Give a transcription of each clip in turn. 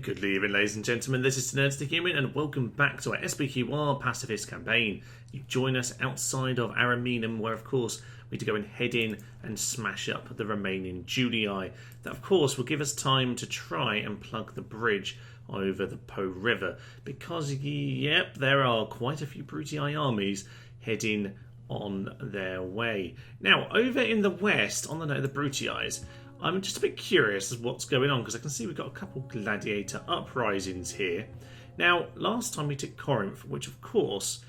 Good evening, ladies and gentlemen. This is Nerds the Human, and welcome back to our SPQR Pacifist campaign. You join us outside of Ariminum, where, of course, we need to go and head in and smash up the remaining Julii. That, of course, will give us time to try and plug the bridge over the Po River, because, yep, there are quite a few Brutii armies heading on their way. Now, over in the west, on the note of the Brutii, I'm just a bit curious as what's going on, because I can see we've got a couple gladiator uprisings here. Now, last time we took Corinth, which of course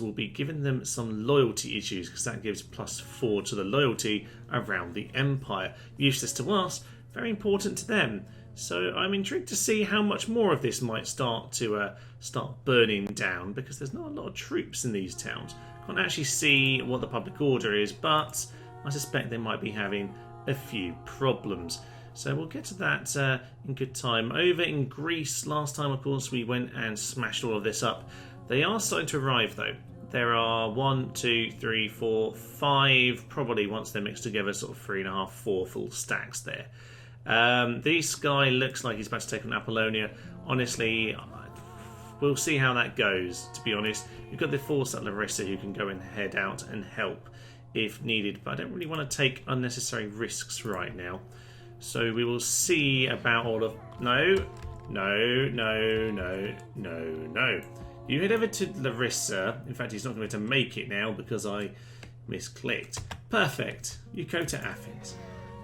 will be giving them some loyalty issues, because that gives +4 to the loyalty around the empire. Useless to us, very important to them. So I'm intrigued to see how much more of this might start burning down, because there's not a lot of troops in these towns. Can't actually see what the public order is, but I suspect they might be having a few problems. So we'll get to that in good time. Over in Greece, last time, of course, we went and smashed all of this up. They are starting to arrive, though. There are 1, 2, 3, 4, 5, probably once they're mixed together, sort of 3.5, 4 full stacks there. This guy looks like he's about to take on Apollonia. Honestly, we'll see how that goes, to be honest. We've got the force at Larissa who can go and head out and help if needed, but I don't really want to take unnecessary risks right now. So we will see about all of... No. You head over to Larissa. In fact, he's not going to make it now because I misclicked. Perfect. You go to Athens.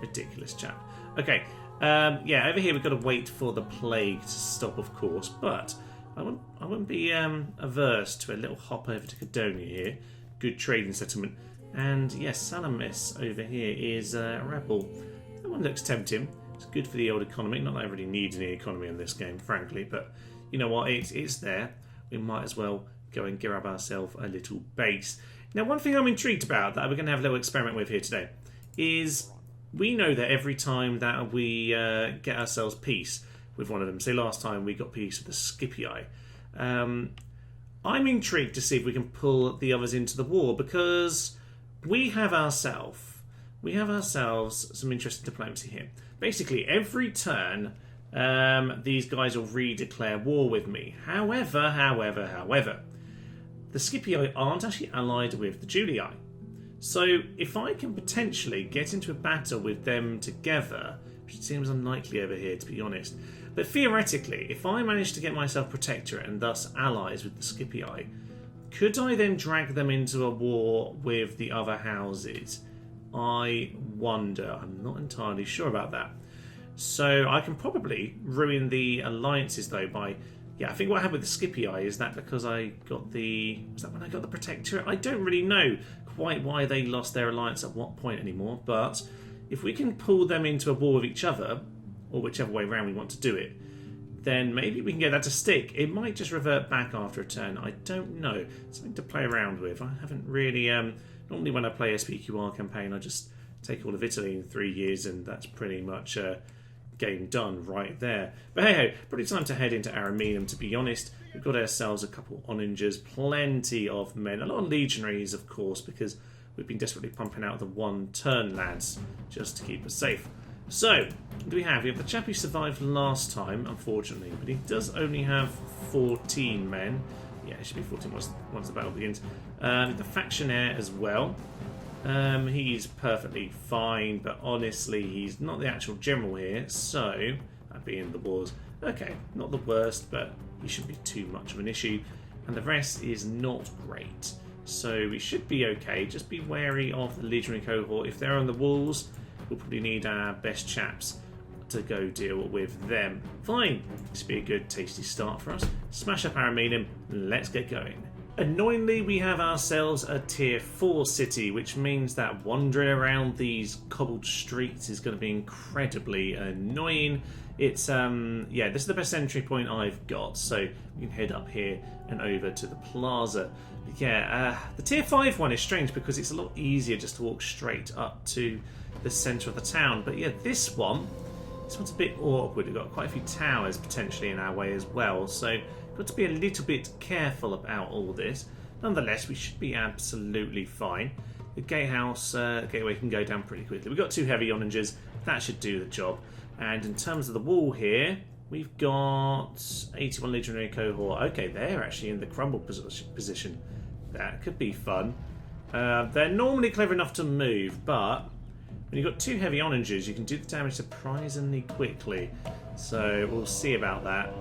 Ridiculous chap. Okay. Yeah, over here we've got to wait for the plague to stop, of course, but I wouldn't be averse to a little hop over to Cadonia here. Good trading settlement. And yes, Salamis over here is a rebel. That one looks tempting. It's good for the old economy. Not that I really need any economy in this game, frankly, but you know what? It's there. We might as well go and grab ourselves a little base. Now, one thing I'm intrigued about that we're going to have a little experiment with here today is we know that every time that we get ourselves peace with one of them, say last time we got peace with the Scipii, I'm intrigued to see if we can pull the others into the war, because we have ourselves some interesting diplomacy here. Basically, every turn, these guys will redeclare war with me. However, the Scipii aren't actually allied with the Julii. So if I can potentially get into a battle with them together, which seems unlikely over here, to be honest, but theoretically, if I manage to get myself protectorate and thus allies with the Scipii, could I then drag them into a war with the other houses? I wonder. I'm not entirely sure about that. So I can probably ruin the alliances, though, by... Yeah, I think what happened with the Scipii is that because I got the... Was that when I got the protectorate? I don't really know quite why they lost their alliance at what point anymore, but if we can pull them into a war with each other, or whichever way around we want to do it, then maybe we can get that to stick. It might just revert back after a turn. I don't know. Something to play around with. I haven't really... normally when I play SPQR campaign, I just take all of Italy in 3 years, and that's pretty much game done right there. But hey, probably time to head into Ariminum, to be honest. We've got ourselves a couple onagers, plenty of men, a lot of legionaries, of course, because we've been desperately pumping out the one-turn lads just to keep us safe. So, what do we have? We have the chap who survived last time, unfortunately, but he does only have 14 men. Yeah, it should be 14 once the battle begins. The factionaire as well. He's perfectly fine, but honestly, he's not the actual general here, so that'd be in the wars. Okay, not the worst, but he shouldn't be too much of an issue. And the rest is not great. So we should be okay. Just be wary of the legionary cohort. If they're on the walls, we'll probably need our best chaps to go deal with them. Fine. This would be a good, tasty start for us. Smash up Ariminum. Let's get going. Annoyingly, we have ourselves a tier 4 city, which means that wandering around these cobbled streets is going to be incredibly annoying. It's, yeah, this is the best entry point I've got, so we can head up here and over to the plaza. But yeah, the tier 5 one is strange because it's a lot easier just to walk straight up to the centre of the town. But yeah, this one's a bit awkward. We've got quite a few towers potentially in our way as well, so got to be a little bit careful about all this. Nonetheless, we should be absolutely fine. The gatehouse gateway can go down pretty quickly. We've got 2 heavy onagers. That should do the job. And in terms of the wall here, We've got 81 legionary cohort. Okay, they're actually in the crumble position. That could be fun. They're normally clever enough to move, but when you've got 2 heavy onagers, you can do the damage surprisingly quickly. So we'll see about that.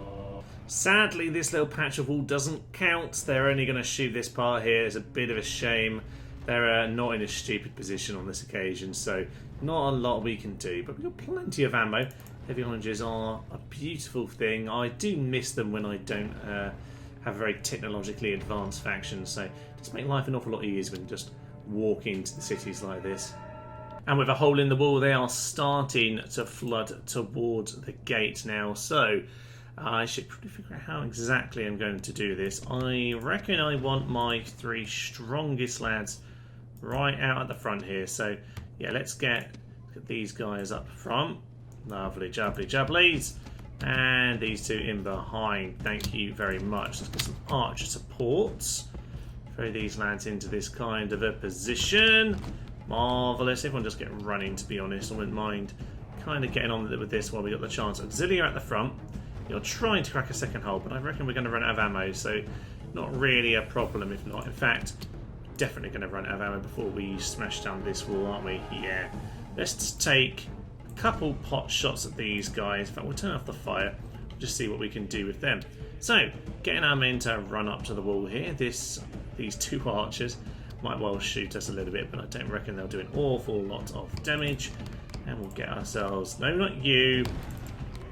Sadly, this little patch of wall doesn't count. They're only going to shoot this part here. It's a bit of a shame. They're not in a stupid position on this occasion, so not a lot we can do. But we've got plenty of ammo. Heavy onagers are a beautiful thing. I do miss them when I don't have a very technologically advanced faction, so it does make life an awful lot easier when you just walk into the cities like this. And with a hole in the wall, they are starting to flood towards the gate now. So I should probably figure out how exactly I'm going to do this. I reckon I want my 3 strongest lads right out at the front here. So yeah, let's get these guys up front. Lovely, jubbly, jubblies. And these 2 in behind. Thank you very much. Let's get some archer supports. Throw these lads into this kind of a position. Marvellous. Everyone just get running, to be honest. I wouldn't mind kind of getting on with this while we got the chance. Auxilia at the front. You're trying to crack a second hole, but I reckon we're going to run out of ammo, so not really a problem if not. In fact, definitely going to run out of ammo before we smash down this wall, aren't we? Yeah. Let's just take a couple pot shots at these guys. In fact, we'll turn off the fire. Just see what we can do with them. So, getting our men to run up to the wall here. These 2 archers might well shoot us a little bit, but I don't reckon they'll do an awful lot of damage. And we'll get ourselves... No, not you.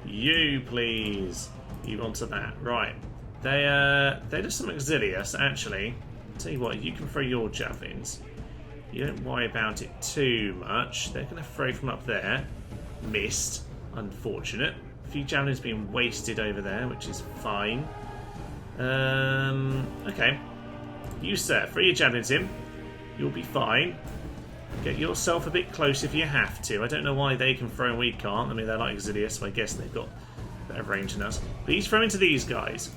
You, please. You onto that. Right. They're just some auxiliars, actually. Tell you what, you can throw your javelins. You don't worry about it too much. They're going to throw from up there. Missed. Unfortunate. A few javelins being wasted over there, which is fine. Okay. You, sir, throw your javelins in. You'll be fine. Get yourself a bit close if you have to. I don't know why they can throw and we can't. I mean, they're like auxiliars, so I guess they've got better range than us. Please throw into these guys.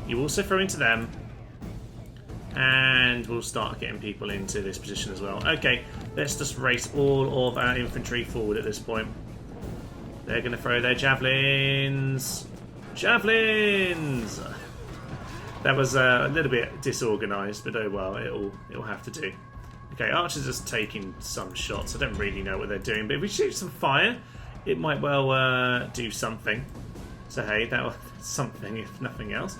You also throw into them. And we'll start getting people into this position as well. Okay, let's just race all of our infantry forward at this point. They're going to throw their javelins. Javelins! That was a little bit disorganised, but oh well, it'll have to do. Okay, archers just taking some shots. I don't really know what they're doing, but if we shoot some fire, it might well do something. So hey, that was something if nothing else.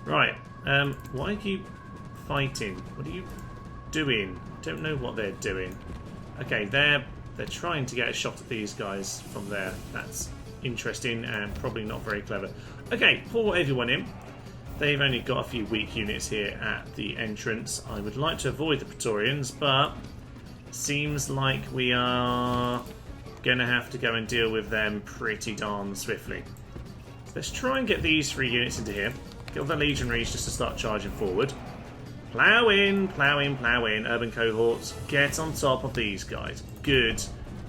Right, why are you fighting? What are you doing? Don't know what they're doing. Okay, they're trying to get a shot at these guys from there. That's interesting and probably not very clever. Okay, pour everyone in. They've only got a few weak units here at the entrance. I would like to avoid the Praetorians, but seems like we are going to have to go and deal with them pretty darn swiftly. So let's try and get these 3 units into here. Get all the legionaries just to start charging forward. Plough in, plough in, plough in. Urban cohorts, get on top of these guys. Good,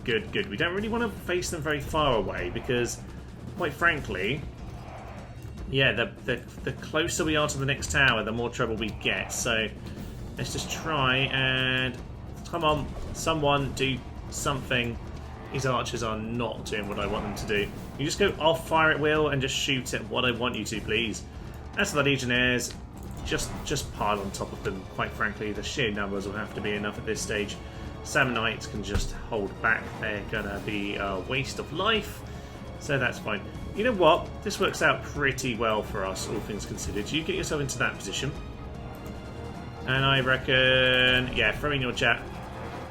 good, good. We don't really want to face them very far away because, quite frankly... Yeah, the closer we are to the next tower, the more trouble we get. So let's just try and... Come on, someone do something. These archers are not doing what I want them to do. You just go off fire at will and just shoot at what I want you to, please. As for the legionnaires, just pile on top of them. Quite frankly, the sheer numbers will have to be enough at this stage. Sammonites can just hold back. They're going to be a waste of life. So that's fine. You know what? This works out pretty well for us, all things considered. You get yourself into that position. And I reckon... Yeah, throw in your jet,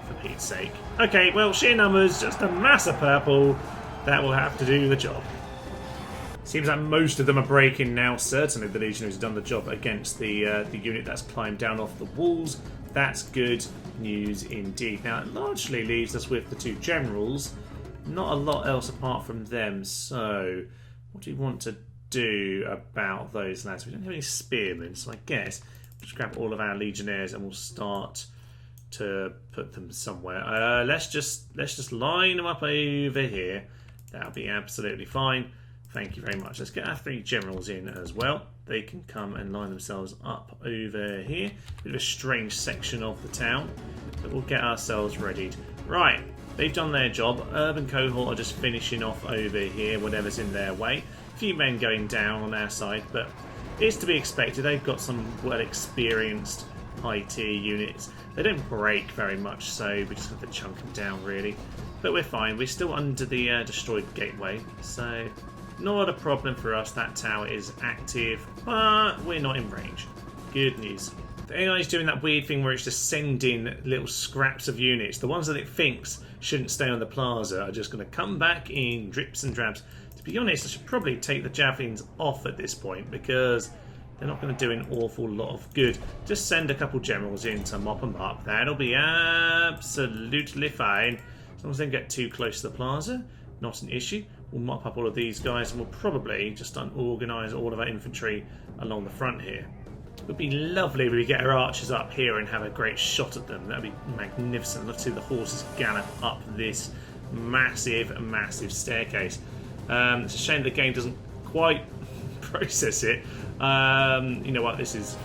for Pete's sake. Okay, well, sheer numbers, just a mass of purple. That will have to do the job. Seems like most of them are breaking now. Certainly the legionaries have done the job against the unit that's climbed down off the walls. That's good news indeed. Now, it largely leaves us with the 2 generals. Not a lot else apart from them, so what do we want to do about those lads? We don't have any spearmen, so I guess we'll just grab all of our legionnaires and we'll start to put them somewhere. Let's just line them up over here. That'll be absolutely fine. Thank you very much. Let's get our 3 generals in as well. They can come and line themselves up over here. Bit of a strange section of the town, but we'll get ourselves readied. Right. They've done their job. Urban cohort are just finishing off over here, whatever's in their way. A few men going down on our side, but it's to be expected. They've got some well-experienced high-tier units. They don't break very much, so we just have to chunk them down, really. But we're fine. We're still under the destroyed gateway, so not a problem for us. That tower is active, but we're not in range. Good news. The AI is doing that weird thing where it's just sending little scraps of units. The ones that it thinks shouldn't stay on the plaza are just going to come back in drips and drabs. To be honest, I should probably take the javelins off at this point because they're not going to do an awful lot of good. Just send a couple generals in to mop them up. That'll be absolutely fine. As long as they don't get too close to the plaza, not an issue. We'll mop up all of these guys and we'll probably just unorganise all of our infantry along the front here. It would be lovely if we get our archers up here and have a great shot at them. That would be magnificent. Let's see the horses gallop up this massive, massive staircase. It's a shame the game doesn't quite process it. You know what? This is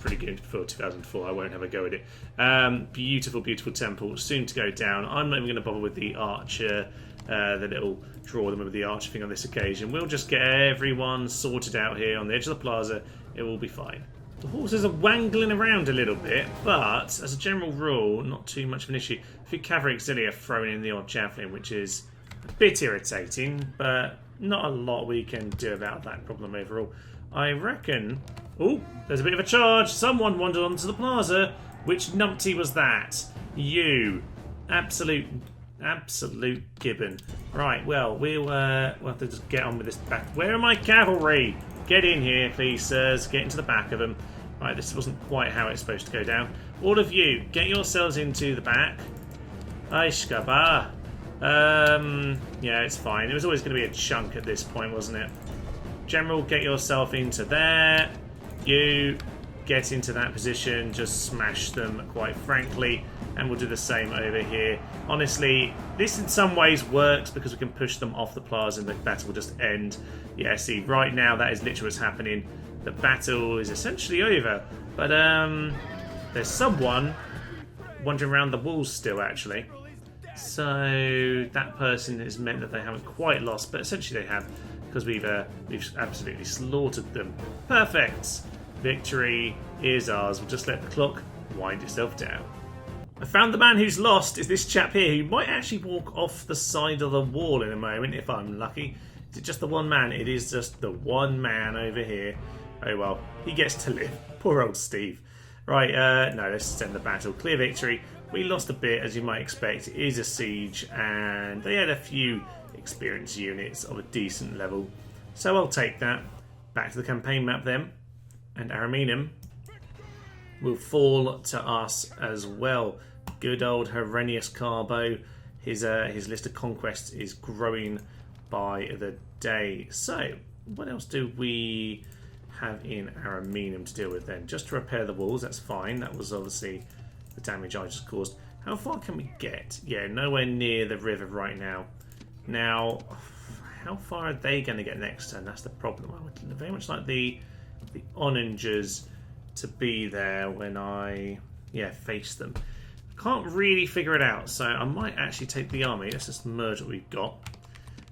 pretty good for 2004. I won't have a go at it. Beautiful, beautiful temple. Soon to go down. I'm not even going to bother with the archer. The little draw them with the archer thing on this occasion. We'll just get everyone sorted out here on the edge of the plaza. It will be fine. The horses are wangling around a little bit, but as a general rule, not too much of an issue. A few cavalry auxiliary are throwing in the odd javelin, which is a bit irritating, but not a lot we can do about that problem overall. I reckon... Oh, there's a bit of a charge. Someone wandered onto the plaza. Which numpty was that? You. Absolute gibbon. Right, well, we'll have to just get on with this back. Where are my cavalry? Get in here, please, sirs. Get into the back of them. Right, this wasn't quite how it's supposed to go down. All of you, get yourselves into the back. Aishkaba. Yeah, it's fine. It was always going to be a chunk at this point, wasn't it? General, get yourself into there. You get into that position. Just smash them, quite frankly. And we'll do the same over here. Honestly, this in some ways works because we can push them off the plaza and the battle will just end. Yeah, see, right now that is literally what's happening. The battle is essentially over. But there's someone wandering around the walls still, actually. So that person has meant that they haven't quite lost, but essentially they have, because we've absolutely slaughtered them. Perfect! Victory is ours. We'll just let the clock wind itself down. I found the man who's lost is this chap here who might actually walk off the side of the wall in a moment if I'm lucky. Is it just the one man? It is just the one man over here. Oh well, he gets to live. Poor old Steve. Right, no, let's end the battle. Clear victory. We lost a bit, as you might expect. It is a siege, and they had a few experienced units of a decent level. So I'll take that. Back to the campaign map then. And Ariminum will fall to us as well. Good old Herennius Carbo. His list of conquests is growing by the day. So, what else do we have in Ariminum to deal with then? Just to repair the walls, that's fine. That was obviously the damage I just caused. How far can we get? Yeah, nowhere near the river right now. Now, how far are they going to get next turn? That's the problem. I would very much like the onagers to be there when I face them. I can't really figure it out, so I might actually take the army. Let's just merge what we've got.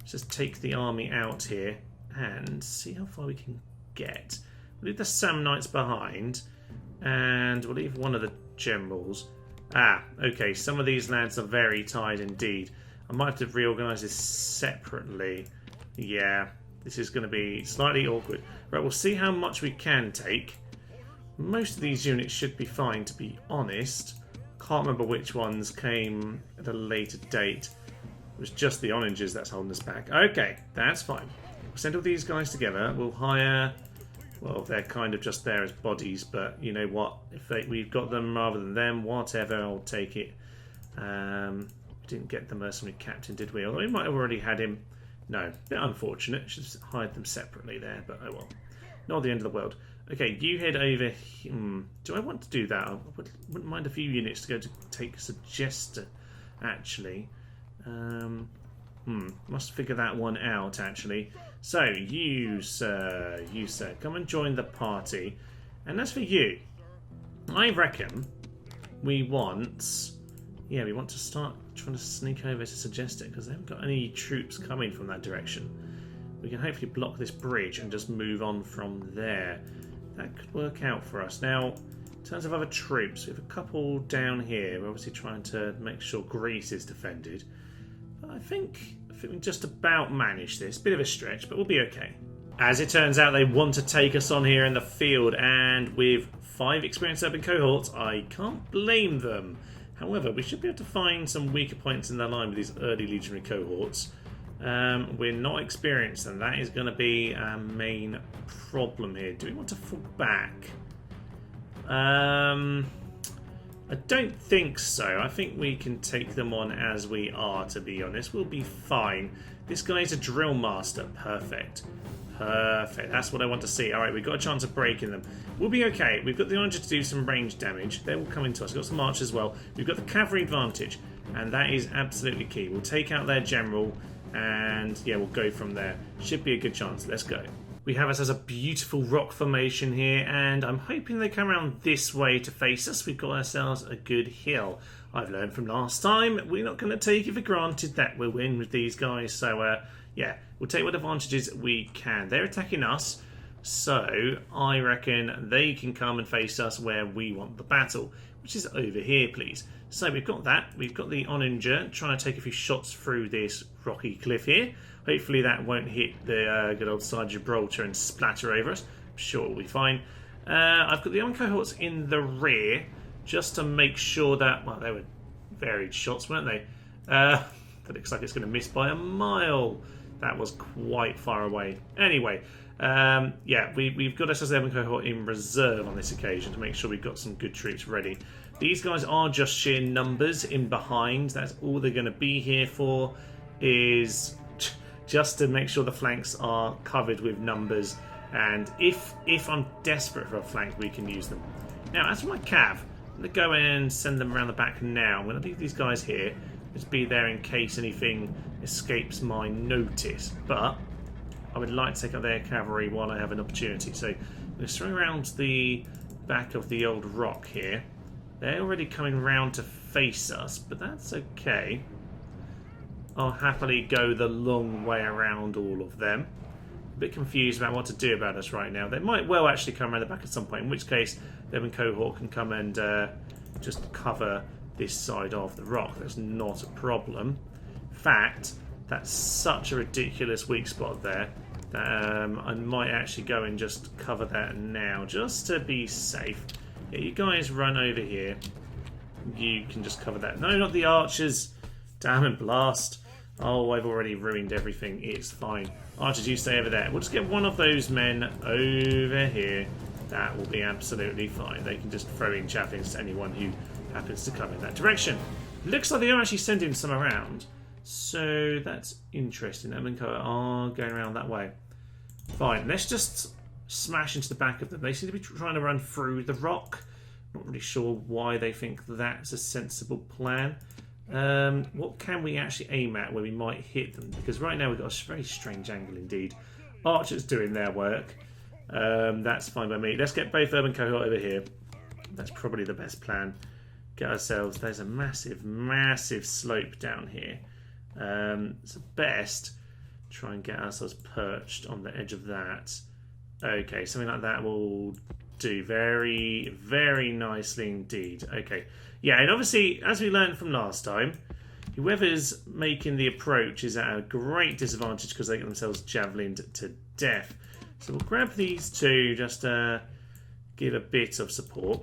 Let's just take the army out here and see how far we can get. We'll leave the Samnites behind, and we'll leave one of the generals. Okay, some of these lads are very tired indeed. I might have to reorganise this separately. Yeah, this is going to be slightly awkward. Right, we'll see how much we can take. Most of these units should be fine, to be honest. Can't remember which ones came at a later date. It was just the onagers that's holding us back. Okay, that's fine. We'll send all these guys together. We'll hire... Well, they're kind of just there as bodies, but you know what? If we've got them rather than them, whatever, I'll take it. We didn't get the mercenary captain, did we? Although we might have already had him. No, bit unfortunate. Should have hired them separately there, but oh well. Not the end of the world. Okay, you head over here. Do I want to do that? I wouldn't mind a few units to go to take Suggester, actually. Must figure that one out, actually. So, you, sir, come and join the party. And as for you, I reckon we want to start trying to sneak over to Suggester, because they haven't got any troops coming from that direction. we can hopefully block this bridge and just move on from there. That could work out for us. Now, in terms of other troops, we have a couple down here. We're obviously trying to make sure Greece is defended. But I think we just about manage this. Bit of a stretch, but we'll be okay. As it turns out, they want to take us on here in the field, and with 5 experienced urban cohorts, I can't blame them. However, we should be able to find some weaker points in the line with these early legionary cohorts. We're not experienced, and that is going to be our main problem here. Do we want to fall back? I don't think so. I think we can take them on as we are, to be honest. We'll be fine. This guy's a drill master. Perfect. Perfect. That's what I want to see. Alright, we've got a chance of breaking them. We'll be okay. We've got the archer to do some range damage. They will come into us. We've got some archers as well. We've got the cavalry advantage, and that is absolutely key. We'll take out their general, and yeah, we'll go from there. Should be a good chance. Let's go. We have us as a beautiful rock formation here, and I'm hoping they come around this way to face us. We've got ourselves a good hill. I've learned from last time, we're not going to take it for granted that we'll win with these guys. So, yeah, we'll take what advantages we can. They're attacking us, so I reckon they can come and face us where we want the battle, which is over here, please. So we've got that. We've got the Oninger trying to take a few shots through this rocky cliff here. Hopefully that won't hit the good old side of Gibraltar and splatter over us. I'm sure we'll be fine. I've got the armed cohorts in the rear just to make sure that, well, they were varied shots, weren't they? That looks like it's going to miss by a mile. That was quite far away. Anyway, yeah, we've got us as the armed cohort in reserve on this occasion to make sure we've got some good troops ready. These guys are just sheer numbers in behind. That's all they're going to be here for, is just to make sure the flanks are covered with numbers, and if I'm desperate for a flank, we can use them. Now, as for my cav, I'm going to go and send them around the back now. I'm going to leave these guys here, just be there in case anything escapes my notice, but I would like to take out their cavalry while I have an opportunity. So I'm going to swing around the back of the old rock here. They're already coming round to face us, but that's okay. I'll happily go the long way around all of them. A bit confused about what to do about us right now. They might well actually come around the back at some point, in which case them and cohort can come and just cover this side of the rock. That's not a problem. In fact, that's such a ridiculous weak spot there that I might actually go and just cover that now, just to be safe. Yeah, you guys run over here. You can just cover that. No, not the archers. Damn and blast. Oh, I've already ruined everything. It's fine. Archers, you stay over there. We'll just get one of those men over here. That will be absolutely fine. They can just throw in javelins to anyone who happens to come in that direction. Looks like they are actually sending some around. So that's interesting. Eminco are going around that way. Fine. Let's just smash into the back of them. They seem to be trying to run through the rock. Not really sure why they think that's a sensible plan. What can we actually aim at where we might hit them? Because right now we've got a very strange angle indeed. Archers doing their work. That's fine by me. Let's get both urban cohort over here. That's probably the best plan. Get ourselves... There's a massive, massive slope down here. It's best try and get ourselves perched on the edge of that. Okay, something like that will do very, very nicely indeed. Okay. Yeah, and obviously, as we learned from last time, whoever's making the approach is at a great disadvantage because they get themselves javelined to death. So we'll grab these two just to give a bit of support.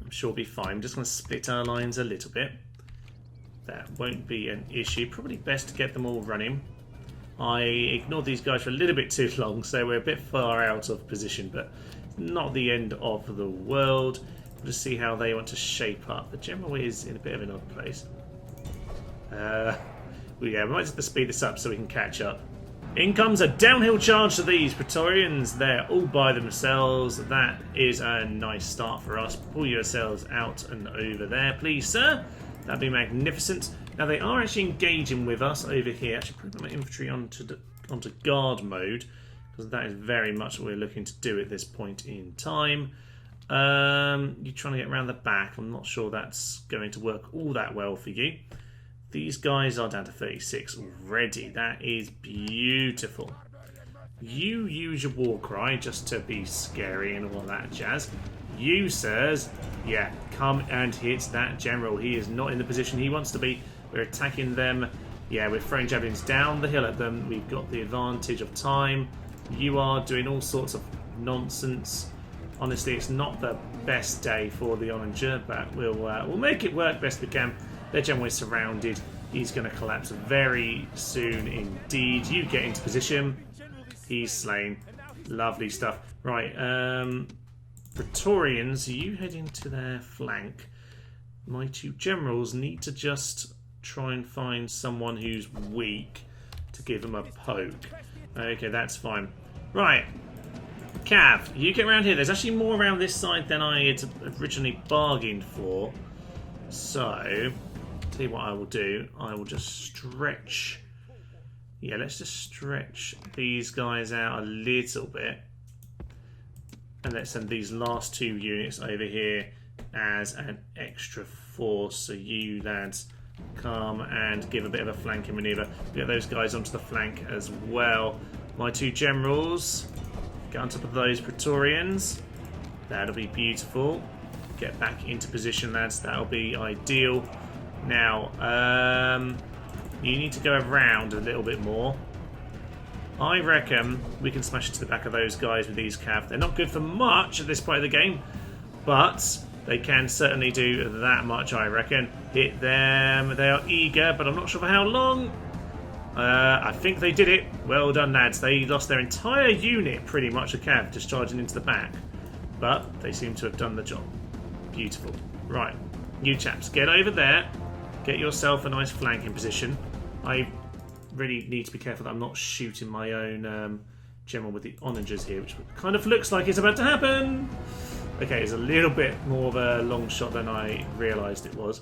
I'm sure we'll be fine. I'm just going to split our lines a little bit. That won't be an issue. Probably best to get them all running. I ignored these guys for a little bit too long, so we're a bit far out of position, but not the end of the world. We'll just see how they want to shape up. The general is in a bit of an odd place. Well, yeah, we might have to speed this up so we can catch up. In comes a downhill charge to these Praetorians. They're all by themselves. That is a nice start for us. Pull yourselves out and over there, please, sir. That'd be magnificent. Now, they are actually engaging with us over here. Actually, put my infantry onto guard mode, because that is very much what we're looking to do at this point in time. You're trying to get around the back. I'm not sure that's going to work all that well for you. These guys are down to 36 already. That is beautiful. You use your war cry just to be scary and all that jazz. You, sirs, yeah, come and hit that general. He is not in the position he wants to be. We're attacking them. Yeah, we're throwing javelins down the hill at them. We've got the advantage of time. You are doing all sorts of nonsense. Honestly, it's not the best day for the Onager, but we'll make it work best we can. Their general is surrounded. He's going to collapse very soon indeed. You get into position. He's slain. Lovely stuff. Right, Praetorians, you head into their flank. My two generals need to just try and find someone who's weak to give them a poke. Okay, that's fine. Right, Cav, you get around here. There's actually more around this side than I had originally bargained for. So, tell you what I will do. I will just stretch. Yeah, let's just stretch these guys out a little bit. And let's send these last two units over here as an extra force. So you lads come and give a bit of a flanking manoeuvre. Get those guys onto the flank as well. My two generals, get on top of those Praetorians. That'll be beautiful. Get back into position, lads. That'll be ideal. Now, you need to go around a little bit more. I reckon we can smash into the back of those guys with these cav. They're not good for much at this point of the game, but they can certainly do that much, I reckon. Hit them. They are eager, but I'm not sure for how long. I think they did it. Well done, lads. They lost their entire unit, pretty much, of cav, discharging into the back. But they seem to have done the job. Beautiful. Right, you chaps, get over there. Get yourself a nice flanking position. I really need to be careful that I'm not shooting my own general with the onagers here, which kind of looks like it's about to happen. Okay, it's a little bit more of a long shot than I realised it was.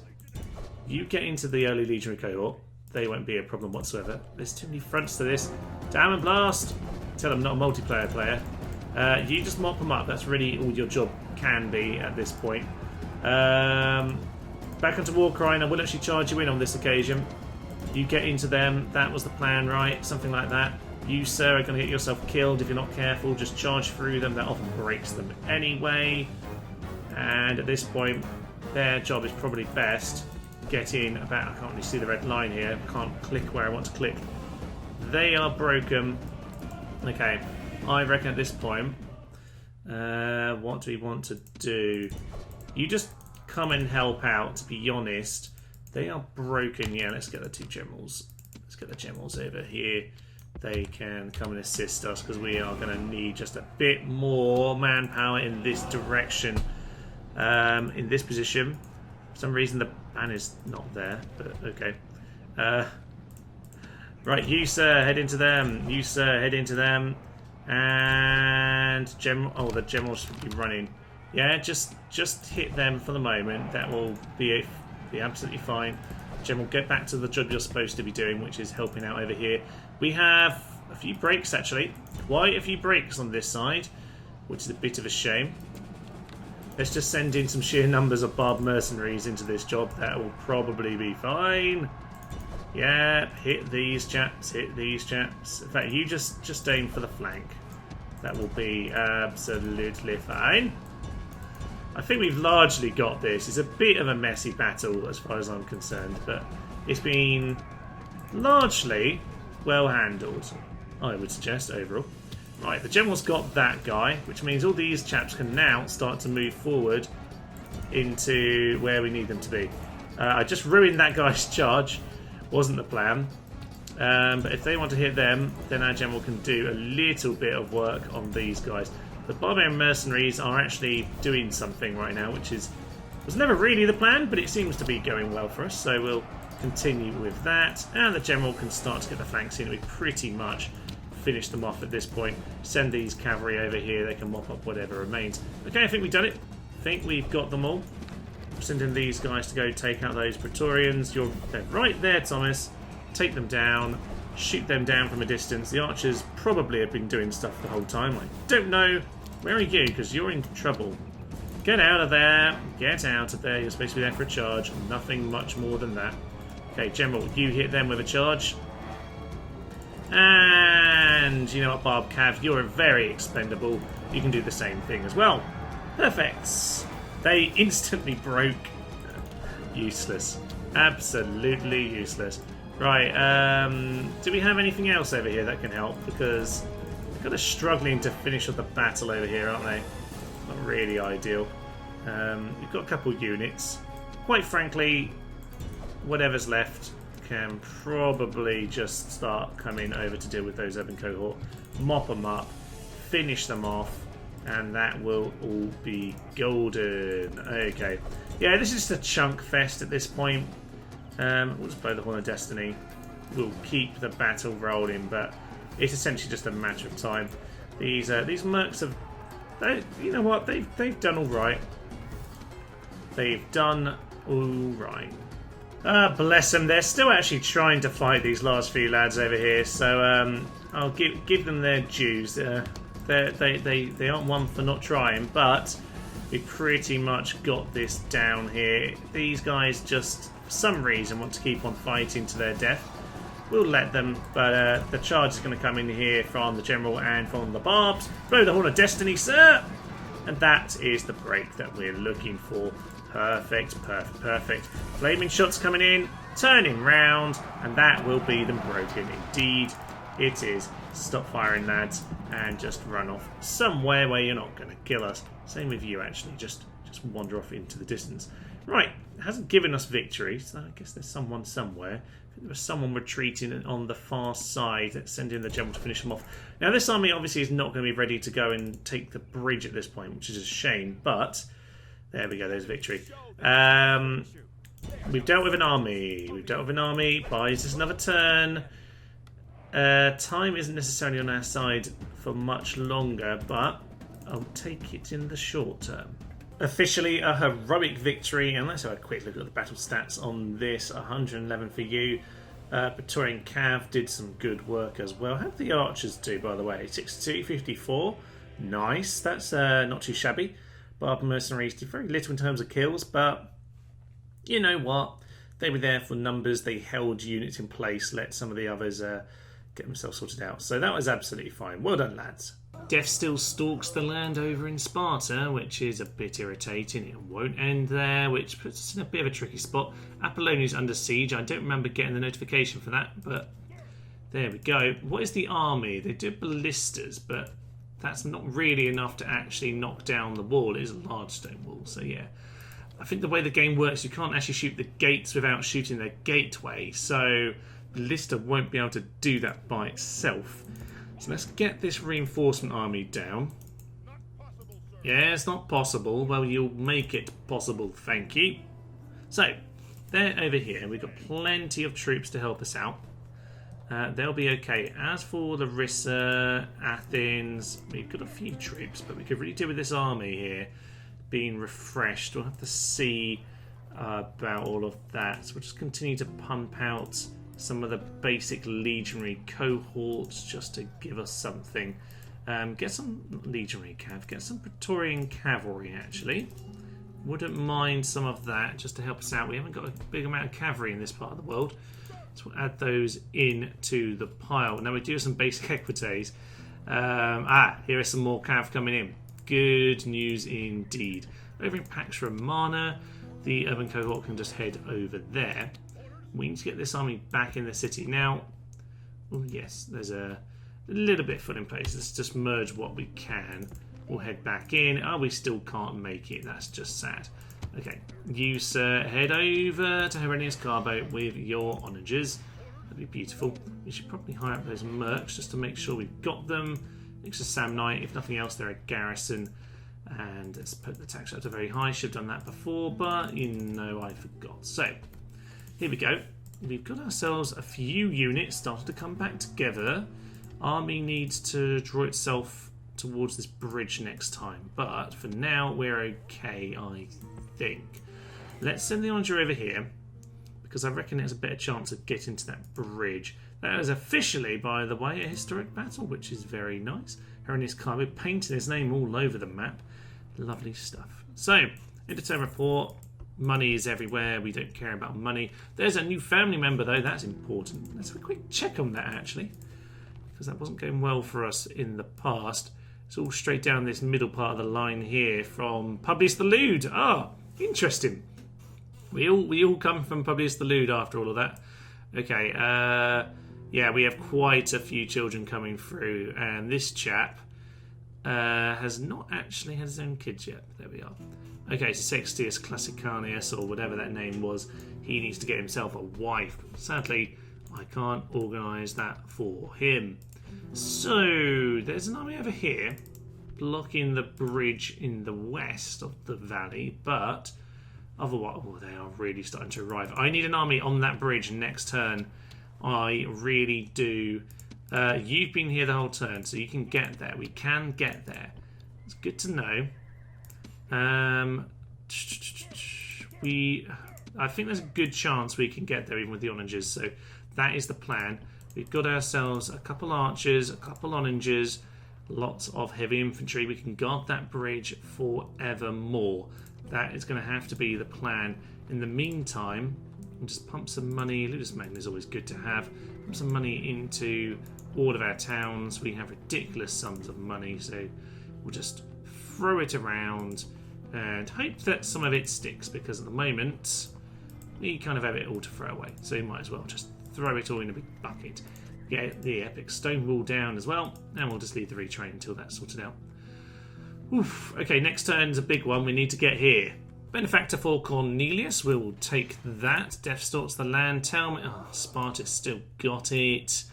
You get into the early legionary cohort. They won't be a problem whatsoever. There's too many fronts to this. Damn and blast! Tell them not a multiplayer player. You just mop them up. That's really all your job can be at this point. Back onto Warcry, and I will actually charge you in on this occasion. You get into them. That was the plan, right? Something like that. You, sir, are going to get yourself killed if you're not careful. Just charge through them. That often breaks them anyway. And at this point, their job is probably best. Get in about... I can't really see the red line here. I can't click where I want to click. They are broken. Okay. I reckon at this point, what do we want to do? You just come and help out, to be honest. They are broken. Yeah, let's get the two generals. Let's get the generals over here. They can come and assist us because we are going to need just a bit more manpower in this direction. In this position. For some reason the banner's not there, but okay. Right, you sir, head into them. You sir, head into them. And the general should be running. Yeah, just hit them for the moment. That will be absolutely fine. General, get back to the job you're supposed to be doing, which is helping out over here. We have a few breaks, actually. Quite a few breaks on this side, which is a bit of a shame. Let's just send in some sheer numbers of barbed mercenaries into this job. That will probably be fine. Yeah, hit these chaps, hit these chaps. In fact, you just aim for the flank. That will be absolutely fine. I think we've largely got this. It's a bit of a messy battle as far as I'm concerned, but it's been largely well handled, I would suggest, overall. Right, the general's got that guy, which means all these chaps can now start to move forward into where we need them to be. I just ruined that guy's charge. Wasn't the plan. But if they want to hit them, then our general can do a little bit of work on these guys. The barbarian mercenaries are actually doing something right now, which was never really the plan, but it seems to be going well for us. So we'll continue with that. And the general can start to get the flanks in. We pretty much finish them off at this point. Send these cavalry over here. They can mop up whatever remains. Okay, I think we've done it. I think we've got them all. Sending these guys to go take out those Praetorians. They're right there, Thomas. Take them down. Shoot them down from a distance. The archers probably have been doing stuff the whole time. I don't know. Where are you? Because you're in trouble. Get out of there. Get out of there. You're supposed to be there for a charge. Nothing much more than that. Okay, General, you hit them with a charge. And you know what, Barb Cav, you're very expendable. You can do the same thing as well. Perfect. They instantly broke. Useless. Absolutely useless. Right, do we have anything else over here that can help? Because they're kind of struggling to finish up the battle over here, aren't they? Not really ideal. We've got a couple units. Quite frankly, whatever's left can probably just start coming over to deal with those urban cohort. Mop them up, finish them off, and that will all be golden. Okay. Yeah, this is just a chunk fest at this point. We'll just blow the Horn of Destiny. We'll keep the battle rolling, but it's essentially just a matter of time. These mercs have, you know what? They've done all right. They've done all right. Bless them. They're still actually trying to fight these last few lads over here, so I'll give them their dues. They aren't one for not trying, but we pretty much got this down here. These guys just, for some reason, want to keep on fighting to their death. We'll let them, but the charge is going to come in here from the General and from the Barbs. Blow the Horn of Destiny, sir! And that is the break that we're looking for. Perfect, perfect, perfect. Flaming shots coming in, turning round, and that will be them broken. Indeed, it is. Stop firing, lads, and just run off somewhere where you're not going to kill us. Same with you, actually. Just wander off into the distance. Right, it hasn't given us victory, so I guess there's someone somewhere. I think there was someone retreating on the far side. Let's send in the General to finish them off. Now, this army obviously is not going to be ready to go and take the bridge at this point, which is a shame, but there we go, there's victory. We've dealt with an army. Buys us another turn. Time isn't necessarily on our side for much longer, but I'll take it in the short term. Officially a heroic victory, and let's have a quick look at the battle stats on this. 111 for you. Praetorian Cav did some good work as well. How did the archers do, by the way? 62, 54. Nice, that's not too shabby. Barb mercenaries did very little in terms of kills, but you know what? They were there for numbers. They held units in place, let some of the others get themselves sorted out. So that was absolutely fine. Well done, lads. Death still stalks the land over in Sparta, which is a bit irritating. It won't end there, which puts us in a bit of a tricky spot. Apollonia is under siege. I don't remember getting the notification for that, but there we go. What is the army? They do ballistas, but that's not really enough to actually knock down the wall. It is a large stone wall, so yeah. I think the way the game works, you can't actually shoot the gates without shooting their gateway, so ballista won't be able to do that by itself. So let's get this reinforcement army down. Yeah, it's not possible. Well, you'll make it possible, thank you. So, they're over here. We've got plenty of troops to help us out. They'll be okay. As for Larissa, Athens, we've got a few troops, but we could really do with this army here being refreshed. We'll have to see about all of that. So we'll just continue to pump out some of the basic legionary cohorts just to give us something. Get some legionary cav, get some Praetorian cavalry actually. Wouldn't mind some of that just to help us out. We haven't got a big amount of cavalry in this part of the world. So we'll add those into the pile. Now we do have some basic equites. Here are some more cav coming in. Good news indeed. Over in Pax Romana, the urban cohort can just head over there. We need to get this army back in the city. Now, well, yes, there's a little bit put in place. Let's just merge what we can. We'll head back in. We still can't make it. That's just sad. Okay, you, sir, head over to Herennius Carbo with your onagers. That'd be beautiful. We should probably hire up those mercs just to make sure we've got them. Extra Samnite, if nothing else, they're a garrison. And let's put the tax up to very high. Should have done that before, but you know I forgot. So, here we go. We've got ourselves a few units starting to come back together. Army needs to draw itself towards this bridge next time, but for now we're okay, I think. Let's send the onager over here because I reckon there's a better chance of getting to that bridge. That is officially, by the way, a historic battle, which is very nice. Herennius Carbo painting his name all over the map. Lovely stuff. So, Interturn report. Money is everywhere. We don't care about money. There's a new family member, though. That's important. Let's have a quick check on that, actually. because that wasn't going well for us in the past. It's all straight down this middle part of the line here from Publius the Lewd. Ah, interesting. We all come from Publius the Lewd after all of that. Okay, yeah, we have quite a few children coming through, and this chap has not actually had his own kids yet. There we are. Okay, so Sextius Classicanius, or whatever that name was, he needs to get himself a wife. Sadly, I can't organise that for him. So, there's an army over here blocking the bridge in the west of the valley, but otherwise, oh, they are really starting to arrive. I need an army on that bridge next turn. I really do. You've been here the whole turn, so you can get there. We can get there. It's good to know. I think there's a good chance we can get there even with the onagers, so that is the plan. We've got ourselves a couple archers, a couple onagers, lots of heavy infantry. We can guard that bridge forevermore. That is going to have to be the plan. In the meantime, we'll just pump some money. Ludus Magna is always good to have. Pump some money into all of our towns. We have ridiculous sums of money, so we'll just throw it around and hope that some of it sticks, because at the moment we kind of have it all to throw away, so you might as well just throw it all in a big bucket. Get the epic stone wall down as well, and we'll just leave the retrain until that's sorted out. Oof. Okay, next turn's a big one. We need to get here. Benefactor for Cornelius, we'll take that. Death Stalks the land. Tell me, oh, Sparta's still got it.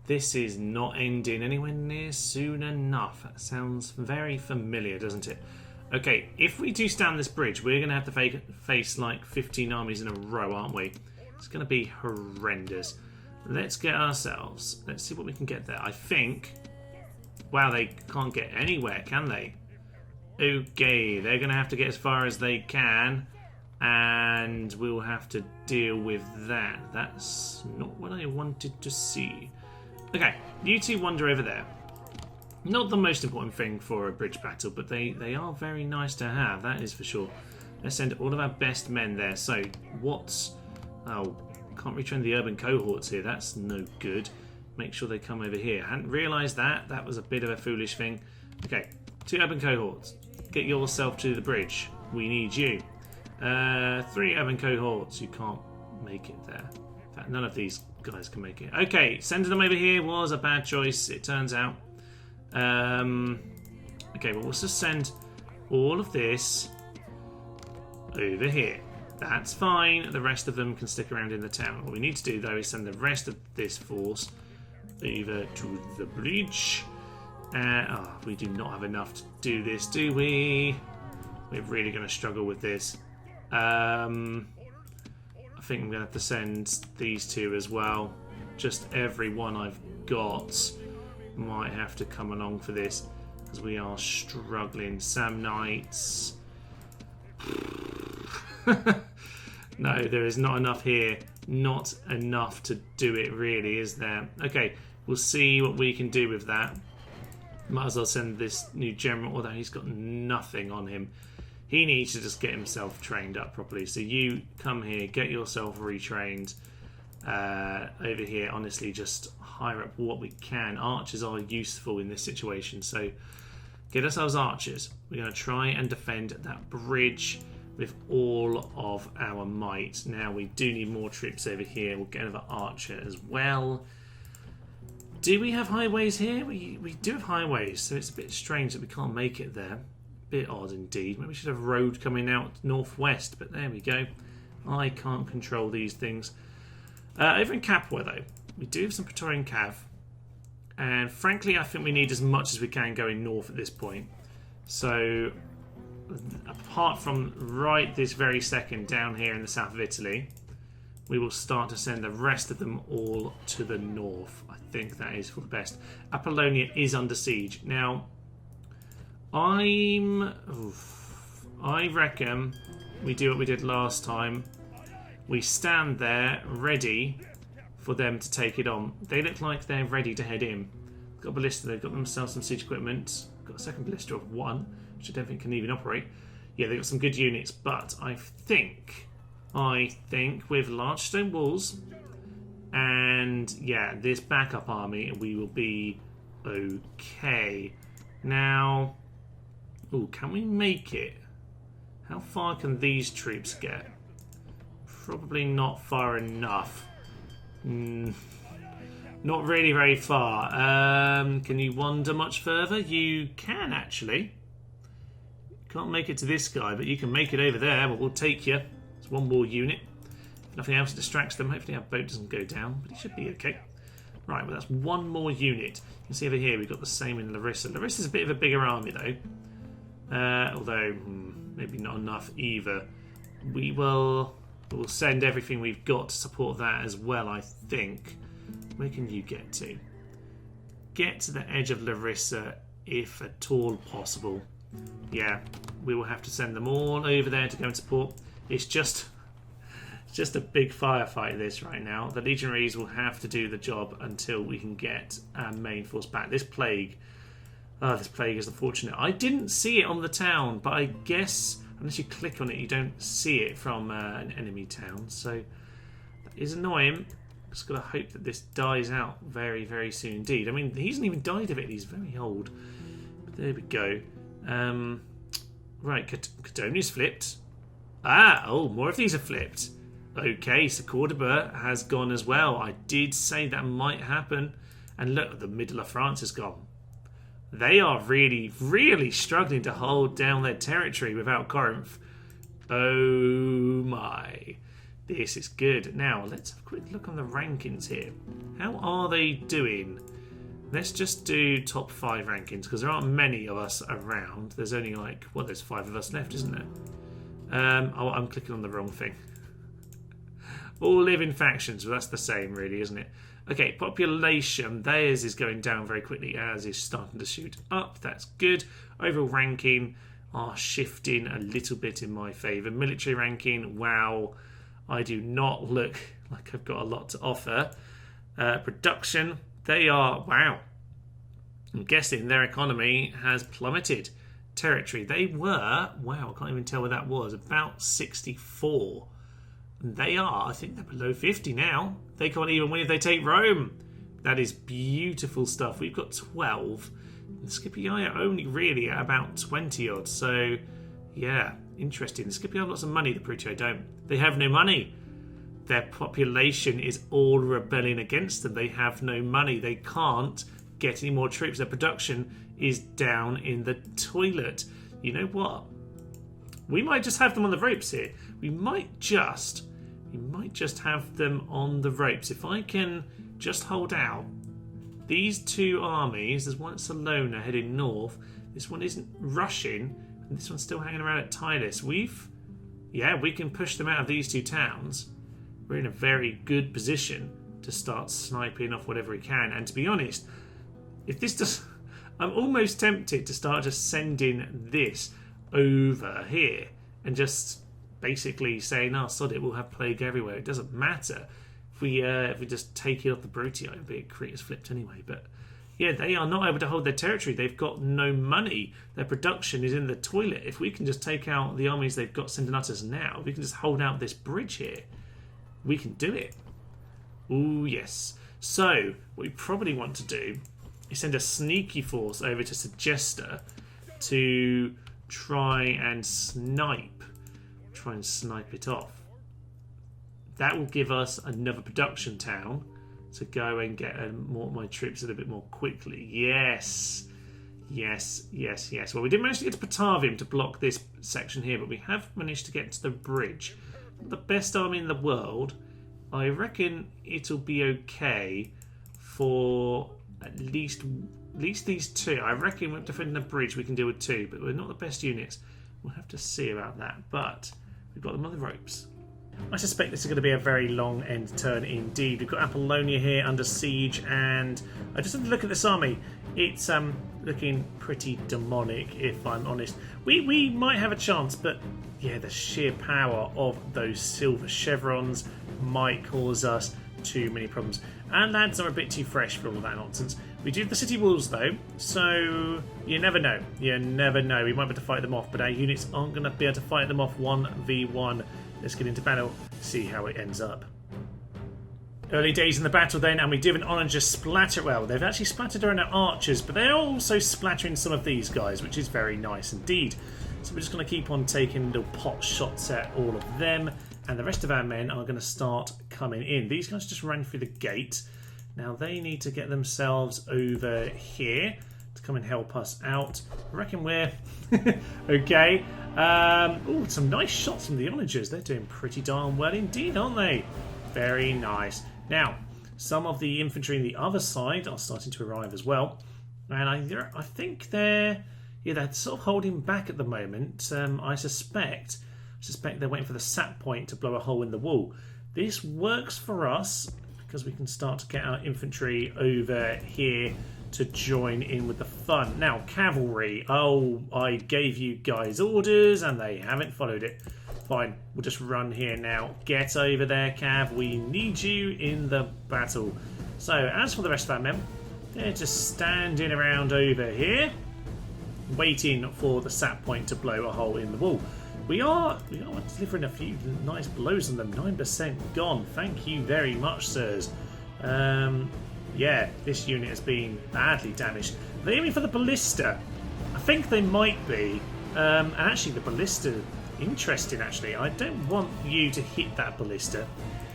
This is not ending anywhere near soon enough. That sounds very familiar, doesn't it? Okay, if we do stand this bridge, we're going to have to face like 15 armies in a row, aren't we? It's going to be horrendous. Let's get ourselves... Let's see what we can get there. I think... Wow, they can't get anywhere, can they? Okay, they're going to have to get as far as they can, and we'll have to deal with that. That's not what I wanted to see. Okay, you two wander over there. Not the most important thing for a bridge battle, but they are very nice to have, that is for sure. Let's send all of our best men there. So, what's... Oh, can't retrain the urban cohorts here. That's no good. Make sure they come over here. Hadn't realised that. That was a bit of a foolish thing. Okay, 2 urban cohorts. Get yourself to the bridge. We need you. 3 urban cohorts. You can't make it there. In fact, none of these guys can make it. Okay, sending them over here was a bad choice, it turns out. Okay, well, let's just send all of this over here. That's fine. The rest of them can stick around in the town. What we need to do, though, is send the rest of this force over to the bridge. Oh, we do not have enough to do this, do we? We're really going to struggle with this. I think I'm going to have to send these 2 as well. Just every one I've got might have to come along for this, because we are struggling. Samnites. No, there is not enough here. Not enough to do it, really, is there? Okay, we'll see what we can do with that. Might as well send this new general, although he's got nothing on him. He needs to just get himself trained up properly. So you come here, get yourself retrained. Over here, honestly, just hire up what we can. Archers are useful in this situation, so get ourselves archers. We're going to try and defend that bridge with all of our might. Now, we do need more troops over here. We'll get another archer as well. Do we have highways here? We do have highways, so it's a bit strange that we can't make it there. Bit odd indeed. Maybe we should have a road coming out northwest, but there we go. I can't control these things. Over in Capua, though, we do have some Praetorian Cav, and frankly, I think we need as much as we can going north at this point. So, apart from right this very second down here in the south of Italy, we will start to send the rest of them all to the north. I think that is for the best. Apollonia is under siege. Now, I reckon we do what we did last time. We stand there ready for them to take it on. They look like they're ready to head in. Got a ballista, they've got themselves some siege equipment. Got a second ballista of 1, which I don't think can even operate. Yeah, they've got some good units, but I think with large stone walls And yeah, this backup army, we will be okay. Now, oh, can we make it? How far can these troops get? Probably not far enough. Not really very far. Can you wander much further? You can, actually. Can't make it to this guy, but you can make it over there. But we'll take you. It's one more unit. If nothing else distracts them. Hopefully our boat doesn't go down, but it should be okay. Right, well, that's one more unit. You can see over here we've got the same in Larissa. Larissa's a bit of a bigger army, though. Although, maybe not enough either. We'll send everything we've got to support that as well, I think. Where can you get to? Get to the edge of Larissa, if at all possible. Yeah, we will have to send them all over there to go and support. It's just a big firefight, this, right now. The legionaries will have to do the job until we can get our main force back. This plague is unfortunate. I didn't see it on the town, but I guess unless you click on it, you don't see it from an enemy town. So that is annoying. Just got to hope that this dies out very, very soon indeed. I mean, he hasn't even died of it. He's very old. But there we go. Right, Catonia's flipped. More of these are flipped. Okay, so Cordoba has gone as well. I did say that might happen. And look, the middle of France is gone. They are really, really struggling to hold down their territory without Corinth. Oh my. This is good. Now, let's have a quick look on the rankings here. How are they doing? Let's just do top 5 rankings, because there aren't many of us around. There's only there's 5 of us left, isn't there? I'm clicking on the wrong thing. All live in factions, well, that's the same, really, isn't it? Okay, population, theirs is going down very quickly, as is starting to shoot up. That's good. Overall ranking are shifting a little bit in my favour. Military ranking, wow, I do not look like I've got a lot to offer. Production, they are, wow. I'm guessing their economy has plummeted. Territory, they were, wow, I can't even tell where that was, about 64. They are, I think they're below 50 now. They can't even win if they take Rome. That is beautiful stuff. We've got 12. The Scipii are only really at about 20 odd. So, yeah, interesting. The Scipii have lots of money, the Bruttii don't. They have no money. Their population is all rebelling against them. They have no money. They can't get any more troops. Their production is down in the toilet. You know what? We might just have them on the ropes here. We might just have them on the ropes. If I can just hold out these 2 armies, there's one at Salona heading north. This one isn't rushing, and this one's still hanging around at Tylis. We can push them out of these 2 towns. We're in a very good position to start sniping off whatever we can. And to be honest, if this does, I'm almost tempted to start just sending this over here and just basically saying, sod it, we'll have plague everywhere. It doesn't matter if we just take it off the Bruttii, albeit Crete is flipped anyway. But yeah, they are not able to hold their territory. They've got no money. Their production is in the toilet. If we can just take out the armies they've got sending at us now, if we can just hold out this bridge here, we can do it. Ooh, yes. So what we probably want to do is send a sneaky force over to Segesta to try and snipe it off. That will give us another production town to go and get my troops a little bit more quickly. Yes. Well, we didn't manage to get to Patavium to block this section here, but we have managed to get to the bridge. The best army in the world. I reckon it'll be okay for at least these 2. I reckon we're defending the bridge we can deal with 2, but we're not the best units. We'll have to see about that, but we've got them on the ropes. I suspect this is going to be a very long end turn indeed. We've got Apollonia here under siege, and I just had to look at this army. It's looking pretty demonic, if I'm honest. We might have a chance, but yeah, the sheer power of those silver chevrons might cause us too many problems. And lads are a bit too fresh for all that nonsense. We do have the city walls though, so you never know. You never know. We might be able to fight them off, but our units aren't going to be able to fight them off 1v1. Let's get into battle, see how it ends up. Early days in the battle then, and we do an onager splatter. Well, they've actually splattered around our archers, but they're also splattering some of these guys, which is very nice indeed. So we're just going to keep on taking little pot shots at all of them, and the rest of our men are going to start coming in. These guys just ran through the gate. Now they need to get themselves over here to come and help us out. I reckon we're okay. Oh, some nice shots from the onagers. They're doing pretty darn well indeed, aren't they? Very nice. Now, some of the infantry on the other side are starting to arrive as well, and I think they're sort of holding back at the moment. I suspect they're waiting for the sap point to blow a hole in the wall. This works for us because we can start to get our infantry over here to join in with the fun. Now, cavalry. Oh, I gave you guys orders and they haven't followed it. Fine, we'll just run here now. Get over there, Cav. We need you in the battle. So, as for the rest of our men, they're just standing around over here, waiting for the sap point to blow a hole in the wall. We are delivering a few nice blows on them. 9% gone. Thank you very much, sirs. Yeah, this unit has been badly damaged. They're aiming for the ballista. I think they might be. And actually, the ballista... Interesting, actually. I don't want you to hit that ballista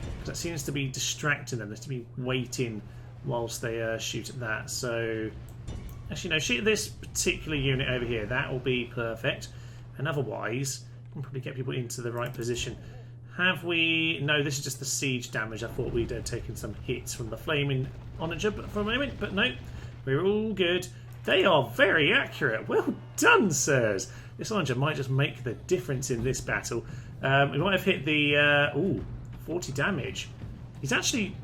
because that seems to be distracting them. They have to be waiting whilst they shoot at that. So, actually, no, shoot at this particular unit over here. That will be perfect. And otherwise, we can probably get people into the right position. Have we... No, this is just the siege damage. I thought we'd taken some hits from the flaming onager for a moment, but no, we're all good. They are very accurate. Well done, sirs. This onager might just make the difference in this battle. We might have hit the 40 damage. He's actually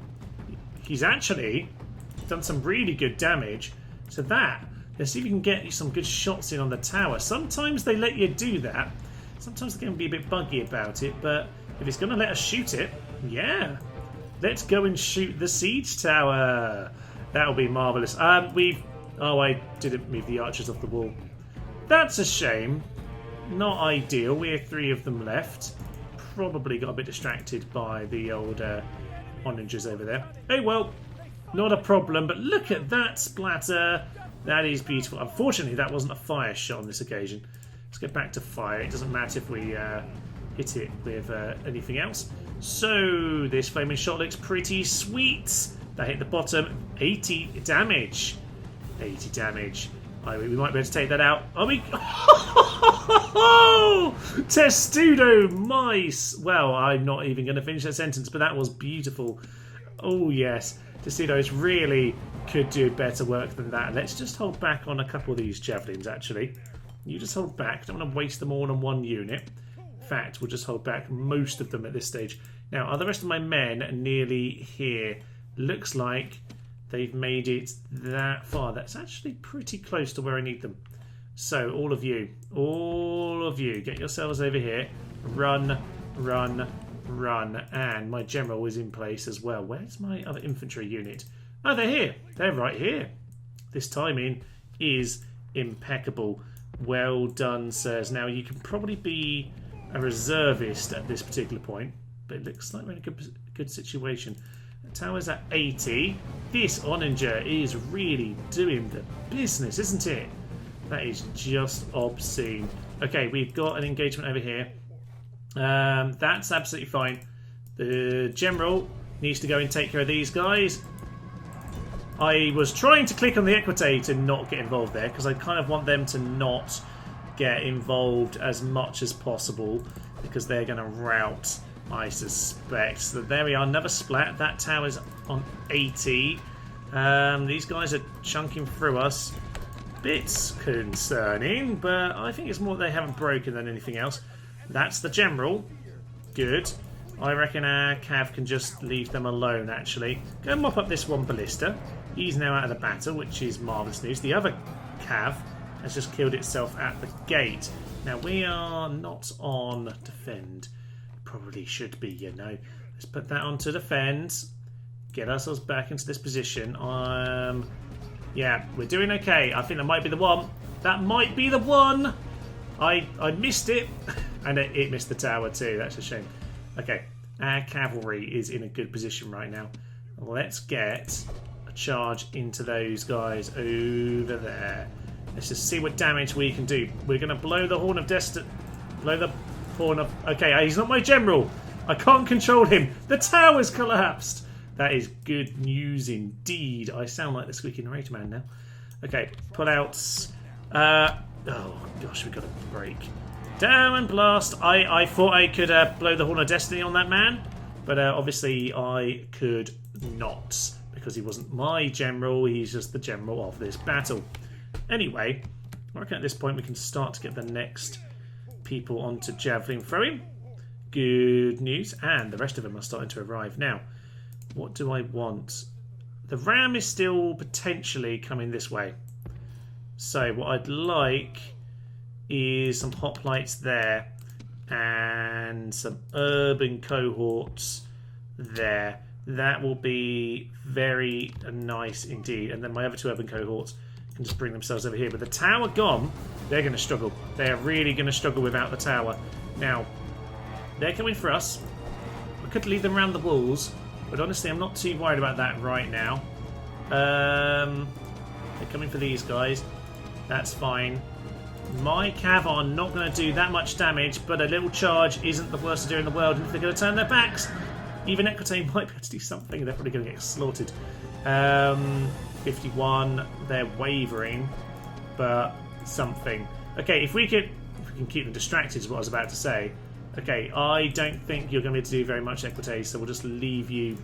done some really good damage. So let's see if we can get some good shots in on the tower. Sometimes they let you do that. Sometimes they can be a bit buggy about it, but if it's going to let us shoot it, yeah. Let's go and shoot the siege tower. That'll be marvellous. I didn't move the archers off the wall. That's a shame. Not ideal. We have 3 of them left. Probably got a bit distracted by the old onagers over there. Oh well, not a problem. But look at that splatter. That is beautiful. Unfortunately, that wasn't a fire shot on this occasion. Let's get back to fire. It doesn't matter if we hit it with anything else. So this flaming shot looks pretty sweet. That hit the bottom. 80 damage. 80 damage. We might be able to take that out. Are we? Testudo mice. Well, I'm not even going to finish that sentence, but that was beautiful. Oh yes, Testudos really could do better work than that. Let's just hold back on a couple of these javelins. Actually, you just hold back. Don't want to waste them all on one unit. In fact, we'll just hold back most of them at this stage. Now, are the rest of my men nearly here? Looks like they've made it that far. That's actually pretty close to where I need them. So, all of you, get yourselves over here. Run, run, run. And my general is in place as well. Where's my other infantry unit? Oh, they're here. They're right here. This timing is impeccable. Well done, sirs. Now, you can probably be a reservist at this particular point, but it looks like we're in a good situation. Tower's at 80. This onager is really doing the business, isn't it? That is just obscene. Okay, we've got an engagement over here. That's absolutely fine. The general needs to go and take care of these guys. I was trying to click on the equitate to not get involved there because I kind of want them to not get involved as much as possible because they're going to rout, I suspect. So there we are, another splat. That tower's on 80. These guys are chunking through us. Bits concerning, but I think it's more they haven't broken than anything else. That's the general. Good. I reckon our Cav can just leave them alone, actually. Go and mop up this one ballista. He's now out of the battle, which is marvellous news. The other Cav has just killed itself at the gate. Now, we are not on defend. Probably should be, you know. Let's put that on to defend. Get ourselves back into this position. Yeah, we're doing okay. I think that might be the one. That might be the one. I missed it. And it missed the tower too. That's a shame. Okay, our cavalry is in a good position right now. let's get a charge into those guys over there. Let's just see what damage we can do. We're going to blow the Horn of Destiny. Blow the Horn of... Okay, he's not my general. I can't control him. The tower's collapsed. That is good news indeed. I sound like the squeaky narrator man now. Okay, pullouts. Oh, gosh, we've got to break. Down and blast. I thought I could blow the Horn of Destiny on that man. But obviously I could not. Because he wasn't my general. He's just the general of this battle. Anyway, I reckon at this point we can start to get the next people onto javelin throwing. Good news. And the rest of them are starting to arrive now. What do I want? The ram is still potentially coming this way. So what I'd like is some hoplites there and some urban cohorts there. That will be very nice indeed. And then my other two urban cohorts can just bring themselves over here. But the tower gone, they're going to struggle. They're really going to struggle without the tower. Now, they're coming for us. I could lead them around the walls, but honestly, I'm not too worried about that right now. They're coming for these guys. That's fine. My cav are not going to do that much damage, but a little charge isn't the worst idea in the world. And if they're going to turn their backs, even Equite might be able to do something. They're probably going to get slaughtered. 51, they're wavering, but something. Okay, if we can keep them distracted is what I was about to say. Okay, I don't think you're going to be able to do very much, Equite, so we'll just leave you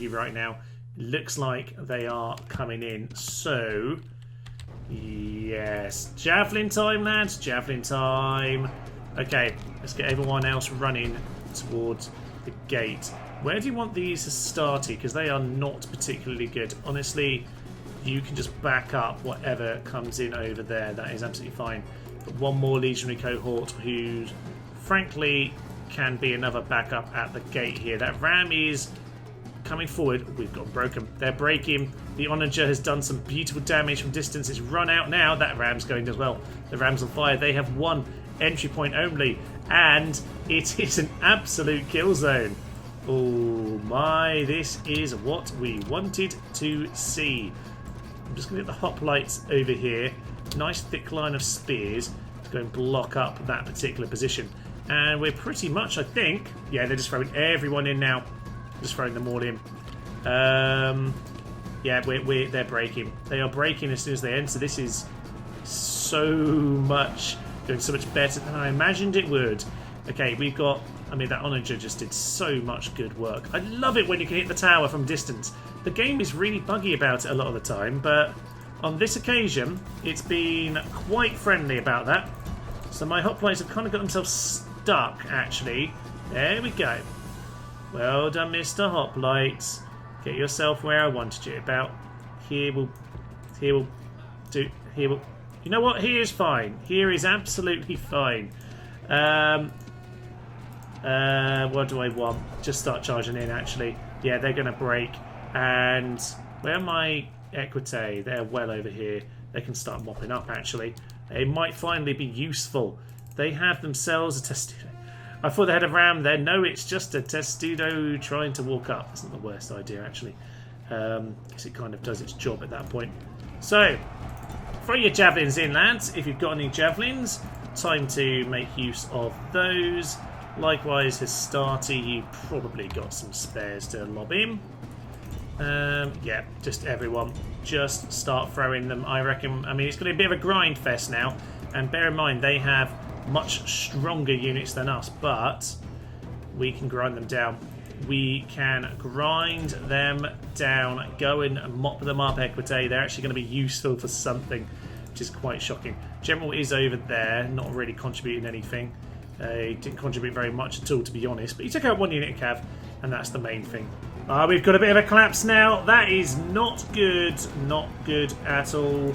right now. Looks like they are coming in, so yes, javelin time, lads, javelin time. Okay, let's get everyone else running towards the gate. Where do you want these to start? Because they are not particularly good. Honestly, you can just back up whatever comes in over there. That is absolutely fine. But one more legionary cohort who, frankly, can be another backup at the gate here. That ram is coming forward. We've got broken. They're breaking. The onager has done some beautiful damage from distance. It's run out now. That ram's going as well. The ram's on fire. They have one entry point only, and it is an absolute kill zone. Oh my, this is what we wanted to see. I'm just going to get the hoplites over here. Nice thick line of spears to go and block up that particular position. And we're pretty much, I think, yeah, they're just throwing everyone in now. Just throwing them all in. Yeah, they're breaking. They are breaking as soon as they enter. This is so much, doing so much better than I imagined it would. Okay, we've got, I mean, that onager just did so much good work. I love it when you can hit the tower from distance. The game is really buggy about it a lot of the time, but on this occasion, it's been quite friendly about that. So my hoplites have kind of got themselves stuck, actually. There we go. Well done, Mr. Hoplites. Get yourself where I wanted you. About here will do. Here will. You know what? Here is fine. Here is absolutely fine. What do I want? Just start charging in. Actually, yeah, they're going to break. And where are my Equite? They're well over here. They can start mopping up. Actually, they might finally be useful. They have themselves a testudo. I thought they had a ram there. No, it's just a testudo trying to walk up. That's not the worst idea, actually. Guess it kind of does its job at that point. So, throw your javelins in, lads. If you've got any javelins, time to make use of those. Likewise, Hastati, you probably got some spares to lob in. Yeah, just everyone. Just start throwing them, I reckon. I mean, it's going to be a bit of a grind fest now. And bear in mind, they have much stronger units than us, but we can grind them down. We can grind them down, go and mop them up, Equite. They're actually going to be useful for something, which is quite shocking. General is over there, not really contributing anything. He didn't contribute very much at all, to be honest, but he took out one unit, Cav, and that's the main thing. We've got a bit of a collapse now. That is not good. Not good at all.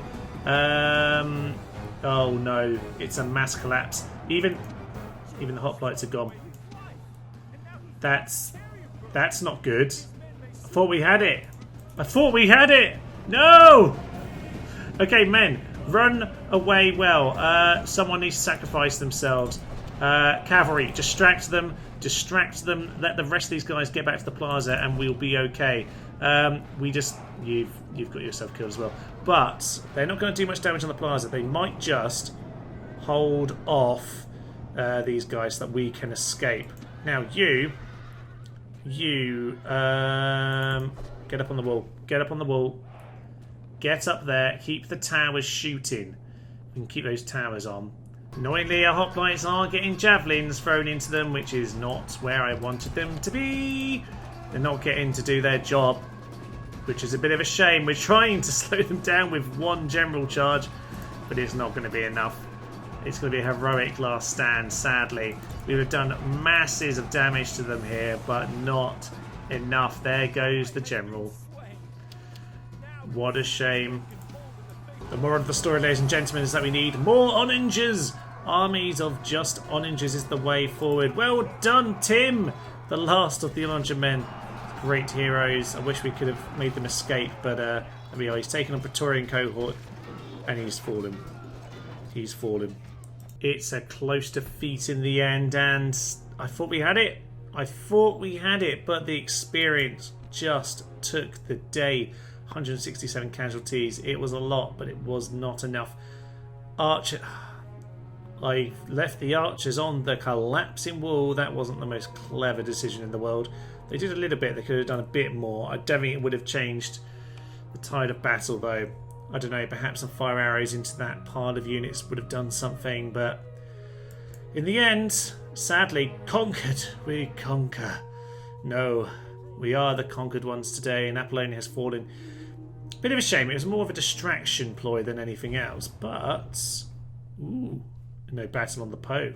Oh no, it's a mass collapse. Even the hoplites are gone. That's not good. I thought we had it. I thought we had it. No. Okay, men, run away well. Someone needs to sacrifice themselves. Cavalry, distract them, let the rest of these guys get back to the plaza and we'll be okay. You've got yourself killed as well. But they're not going to do much damage on the plaza. They might just hold off these guys so that we can escape. Now you get up on the wall. Get up on the wall. Get up there. Keep the towers shooting. We can keep those towers on. Annoyingly, our hoplites are getting javelins thrown into them, which is not where I wanted them to be. They're not getting to do their job, which is a bit of a shame. We're trying to slow them down with one general charge, but it's not going to be enough. It's going to be a heroic last stand, sadly. We would have done masses of damage to them here, but not enough. There goes the general. What a shame. The moral of the story, ladies and gentlemen, is that we need more oranges. Armies of just oranges is the way forward. Well done, Tim! The last of the Orange men. Great heroes. I wish we could have made them escape, but there we are. He's taken a Praetorian cohort, and he's fallen. He's fallen. It's a close defeat in the end, and I thought we had it. I thought we had it, but the experience just took the day. 167 casualties. It was a lot, but it was not enough. I left the archers on the collapsing wall. That wasn't the most clever decision in the world. They did a little bit. They could have done a bit more. I don't think it would have changed the tide of battle, though. I don't know, perhaps some fire arrows into that pile of units would have done something, but in the end, sadly, conquered. We conquer. No, we are the conquered ones today, and Apollonia has fallen. Bit of a shame. It was more of a distraction ploy than anything else, but ooh, no battle on the Po.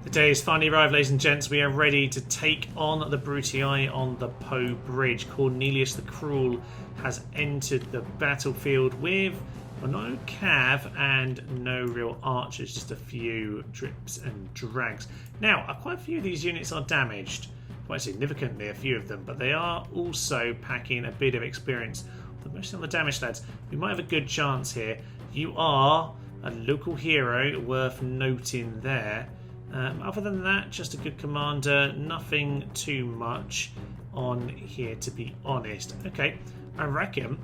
The day has finally arrived, ladies and gents. We are ready to take on the Brutii on the Po Bridge. Cornelius the Cruel has entered the battlefield with no cav and no real archers, just a few drips and drags. Now, quite a few of these units are damaged, quite significantly, a few of them, but they are also packing a bit of experience. Mostly on the damage, lads. We might have a good chance here. You are a local hero, worth noting there. Other than that, just a good commander. Nothing too much on here, to be honest. Okay, I reckon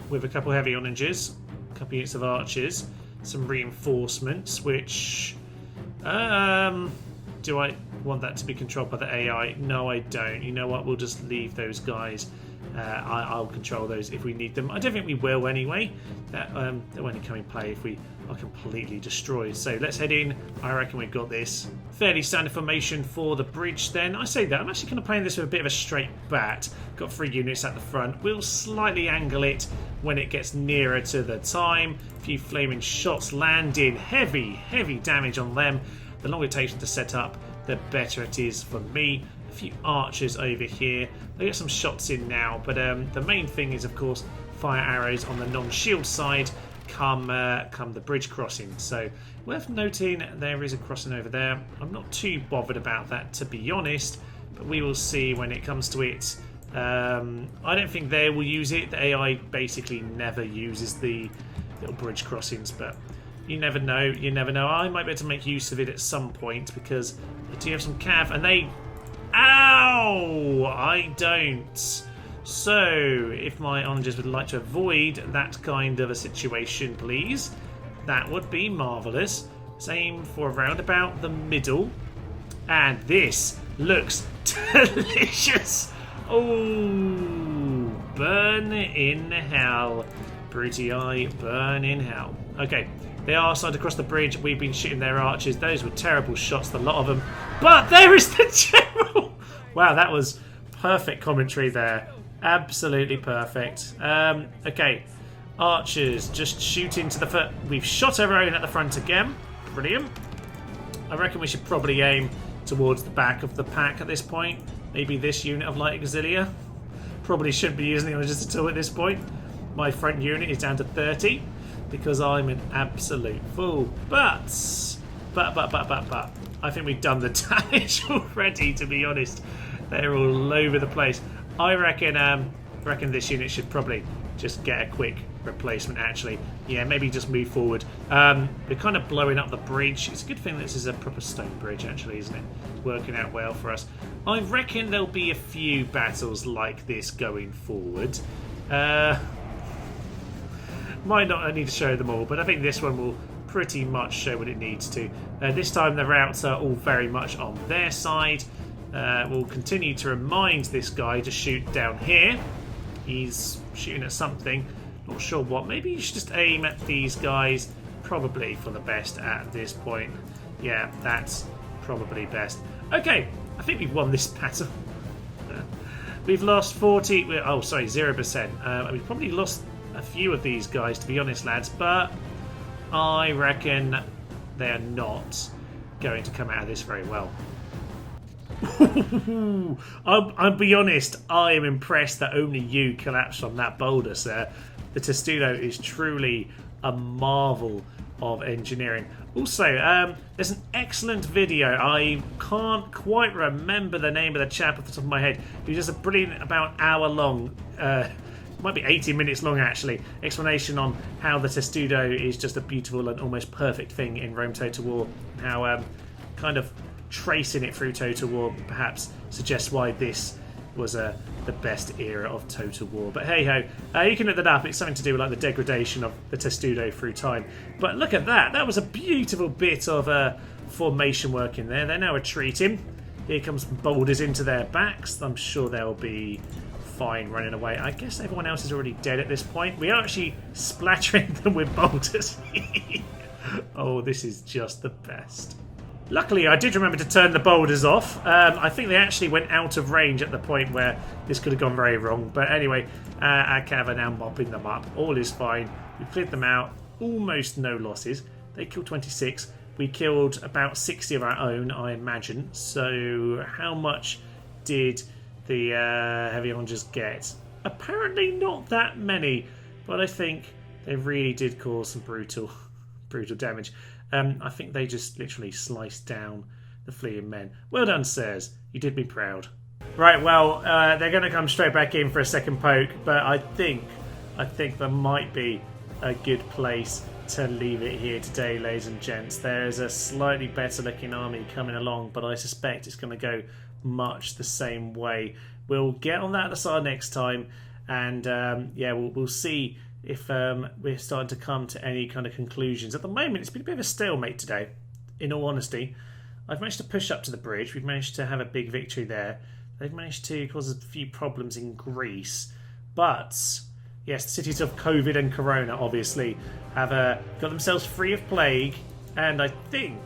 with a couple heavy oranges, a couple units of archers, some reinforcements, which... do I want that to be controlled by the AI? No, I don't. You know what? We'll just leave those guys. I'll control those if we need them. I don't think we will anyway. They'll only come in play if we are completely destroyed. So let's head in. I reckon we've got this. Fairly standard formation for the bridge then. I say that. I'm actually going to play this with a bit of a straight bat. Got 3 units at the front. We'll slightly angle it when it gets nearer to the time. A few flaming shots land in. Heavy damage on them. The longer it takes them to set up, the better it is for me. A few archers over here. They get some shots in now, but the main thing is, of course, fire arrows on the non-shield side come the bridge crossing. So worth noting, there is a crossing over there. I'm not too bothered about that, to be honest, but we will see when it comes to it. I don't think they will use it. The AI basically never uses the little bridge crossings, but you never know. You never know. I might be able to make use of it at some point because I do have some cav, and they... Ow! I don't. So, if my onagers would like to avoid that kind of a situation, please, that would be marvellous. Same for around about the middle. And this looks delicious. Oh, burn in hell. Brutii, burn in hell. Okay, they are starting to cross the bridge. We've been shooting their archers. Those were terrible shots, the lot of them. But there is the general. Wow, that was perfect commentary there. Absolutely perfect. Okay, archers just shoot into the foot. We've shot our own at the front again. Brilliant. I reckon we should probably aim towards the back of the pack at this point. Maybe this unit of light auxilia. Probably shouldn't be using the onagers at all at this point. My front unit is down to 30 because I'm an absolute fool. But I think we've done the damage already, to be honest. They're all over the place. I reckon this unit should probably just get a quick replacement, actually. Yeah, maybe just move forward. We're kind of blowing up the bridge. It's a good thing this is a proper stone bridge, actually, isn't it? It's working out well for us. I reckon there'll be a few battles like this going forward. Might not need to show them all, but I think this one will pretty much show what it needs to. This time the routes are all very much on their side. We'll continue to remind this guy to shoot down here. He's shooting at something, not sure what. Maybe you should just aim at these guys, probably for the best at this point. Yeah, that's probably best. Okay, I think we've won this battle. We've lost 40, oh sorry, 0%. We've probably lost a few of these guys, to be honest, lads, but I reckon they're not going to come out of this very well. I'll be honest, I am impressed that only you collapsed on that boulder, sir. The Testudo is truly a marvel of engineering. Also, there's an excellent video. I can't quite remember the name of the chap off the top of my head. He does a brilliant, about hour long, might be 80 minutes long actually, explanation on how the Testudo is just a beautiful and almost perfect thing in Rome Total War. How kind of tracing it through Total War perhaps suggests why this was the best era of Total War. But hey ho, you can look that up. It's something to do with like the degradation of the Testudo through time. But look at that. That was a beautiful bit of formation work in there. They're now retreating. Here comes boulders into their backs. I'm sure they'll be fine running away. I guess everyone else is already dead at this point. We are actually splattering them with boulders. Oh, this is just the best. Luckily, I did remember to turn the boulders off. I think they actually went out of range at the point where this could have gone very wrong. But anyway, our cav are now mopping them up. All is fine. We cleared them out. Almost no losses. They killed 26. We killed about 60 of our own, I imagine. So how much did the heavy archers get? Apparently not that many. But I think they really did cause some brutal damage. I think they just literally sliced down the fleeing men. Well done, sirs. You did me proud. Right, well, they're going to come straight back in for a second poke, but I think there might be a good place to leave it here today, ladies and gents. There is a slightly better looking army coming along, but I suspect it's going to go much the same way. We'll get on that at the side next time, and yeah, we'll see if we're starting to come to any kind of conclusions. At the moment, it's been a bit of a stalemate today, in all honesty. I've managed to push up to the bridge. We've managed to have a big victory there. They've managed to cause a few problems in Greece. But, yes, the cities of COVID and Corona, obviously, have got themselves free of plague. And I think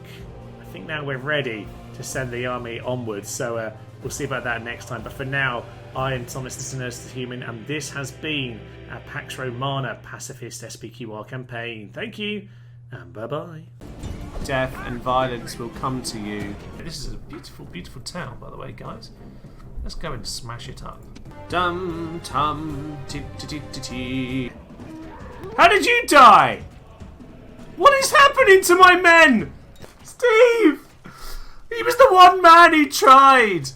now we're ready to send the army onwards. So we'll see about that next time. But for now, I am Thomas the Sinister Human, and this has been our Pax Romana Pacifist SPQR campaign. Thank you, and bye-bye. Death and violence will come to you. This is a beautiful, beautiful town, by the way, guys. Let's go and smash it up. Dum tum ti ti ti ti. How did you die? What is happening to my men? Steve! He was the one man who tried!